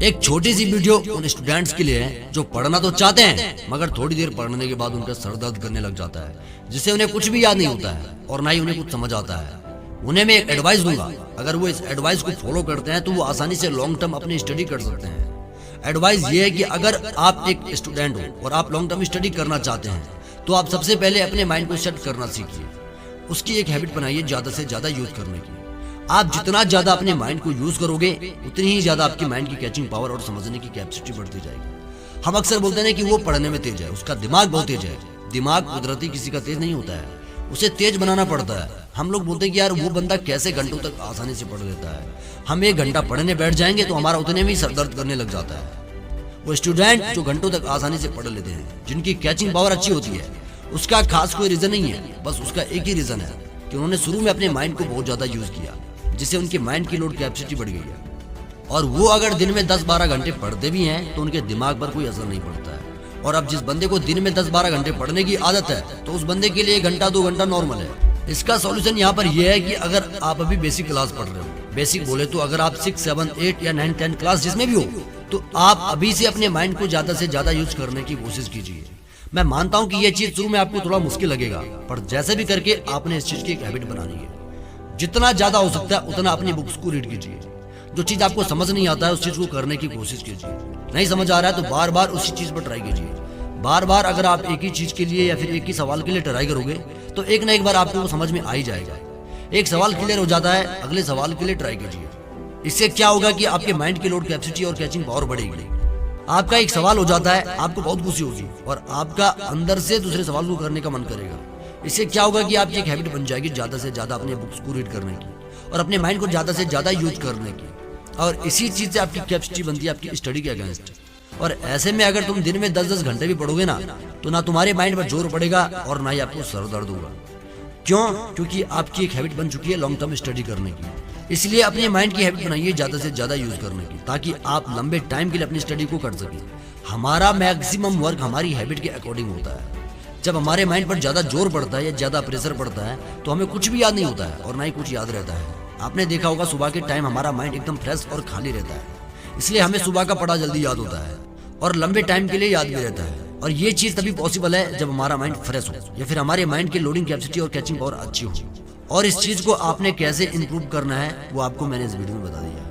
एक छोटी सी वीडियो उन स्टूडेंट्स के लिए है जो पढ़ना तो चाहते हैं मगर थोड़ी देर पढ़ने के बाद उनका सर दर्द करने लग जाता है, जिससे उन्हें कुछ भी याद नहीं होता है और ना ही उन्हें कुछ समझ आता है। उन्हें मैं एक एडवाइस दूंगा, अगर वो इस एडवाइस को फॉलो करते हैं तो वो आसानी से लॉन्ग टर्म अपनी स्टडी कर सकते हैं। एडवाइस ये है कि अगर आप एक स्टूडेंट हो और आप लॉन्ग टर्म स्टडी करना चाहते हैं तो आप सबसे पहले अपने माइंड को सेट करना सीखिए। उसकी एक हैबिट बनाइए ज्यादा से ज्यादा यूज करने की। आप जितना ज्यादा अपने माइंड को यूज करोगे उतनी ही ज्यादा आपकी माइंड की कैचिंग पावर और समझने की कैपेसिटी बढ़ती जाएगी। हम अक्सर बोलते हैं कि वो पढ़ने में तेज है, उसका दिमाग बहुत तेज है। दिमाग कुदरती किसी का तेज नहीं होता है, उसे तेज बनाना पड़ता है। हम लोग बोलते हैं कि यार वो बंदा कैसे घंटों तक आसानी से पढ़ लेता है। हम 1 घंटा पढ़ने बैठ जाएंगे तो हमारा उतने में ही सर दर्द करने लग जाता है। वो स्टूडेंट जो घंटों तक आसानी से पढ़ लेते हैं, जिनकी कैचिंग पावर अच्छी होती है, उसका खास कोई रीजन नहीं है, बस उसका एक ही रीजन है कि उन्होंने शुरू में अपने माइंड को बहुत ज्यादा यूज किया, जिससे उनके माइंड की लोड कैपेसिटी बढ़ गई है। और वो अगर दिन में 10-12 घंटे पढ़ते भी हैं तो उनके दिमाग पर कोई असर नहीं पड़ता है। और अब जिस बंदे को दिन में 10-12 घंटे पढ़ने की आदत है तो उस बंदे के लिए 1 घंटा 2 घंटा नॉर्मल है। इसका सॉल्यूशन यहाँ पर यह है कि अगर आप अभी बेसिक क्लास पढ़ रहे हो, बेसिक बोले तो अगर आप 6, 7, 8 या 9, 10 क्लास जिसमें भी हो, तो आप अभी से अपने माइंड को ज्यादा से ज्यादा यूज करने की कोशिश कीजिए। मैं मानता हूँ कि यह चीज शुरू में आपको थोड़ा मुश्किल लगेगा, पर जैसे भी करके आपने इस चीज की एक हैबिट बनानी है। जितना ज्यादा हो सकता है उतना अपनी बुक्स को रीड कीजिए। जो चीज आपको समझ नहीं आता है उस चीज को करने की कोशिश कीजिए। नहीं समझ आ रहा है तो बार बार उसी चीज पर ट्राई कीजिए। बार बार अगर आप एक ही चीज के लिए या फिर एक ही सवाल के लिए ट्राई करोगे तो एक ना एक बार आपको वो समझ में आ ही जाएगा। एक सवाल क्लियर हो जाता है, अगले सवाल के लिए ट्राई कीजिए। इससे क्या होगा कि आपके माइंड की लोड कैपेसिटी और कैचिंग पावर बढ़ेगी। आपका एक सवाल हो जाता है, आपको बहुत खुशी होगी और आपका अंदर से दूसरे सवाल को करने का मन करेगा। इससे क्या होगा कि आपकी एक हैबिट बन जाएगी ज्यादा से ज्यादा अपने बुक्स को रीड करने की और अपने माइंड को ज्यादा से ज्यादा यूज करने की। और इसी चीज से आपकी कैपेसिटी बनती है आपकी स्टडी के अगेंस्ट। और ऐसे में अगर तुम दिन में 10-10 घंटे भी पढ़ोगे ना तो ना तुम्हारे माइंड पर जोर पड़ेगा और ना ही आपको सर दर्द होगा। क्यों? क्योंकि आपकी एक हैबिट बन चुकी है लॉन्ग टर्म स्टडी करने की। इसलिए अपने माइंड की हैबिट बनाइए ज्यादा से ज्यादा यूज करने की, ताकि आप लंबे टाइम के लिए अपनी स्टडी को कर सकें। हमारा मैक्सिमम वर्क हमारी हैबिट के अकॉर्डिंग होता है। जब हमारे माइंड पर ज्यादा जोर पड़ता है या ज्यादा प्रेशर पड़ता है तो हमें कुछ भी याद नहीं होता है और ना ही कुछ याद रहता है। आपने देखा होगा सुबह के टाइम हमारा माइंड एकदम फ्रेश और खाली रहता है, इसलिए हमें सुबह का पढ़ा जल्दी याद होता है और लंबे टाइम के लिए याद भी रहता है। और ये चीज तभी पॉसिबल है जब हमारा माइंड फ्रेश हो या फिर हमारे माइंड की लोडिंग कैपेसिटी और कैचिंग पावर अच्छी हो। और इस चीज को आपने कैसे इंप्रूव करना है वो आपको मैंने इस वीडियो में बता दिया।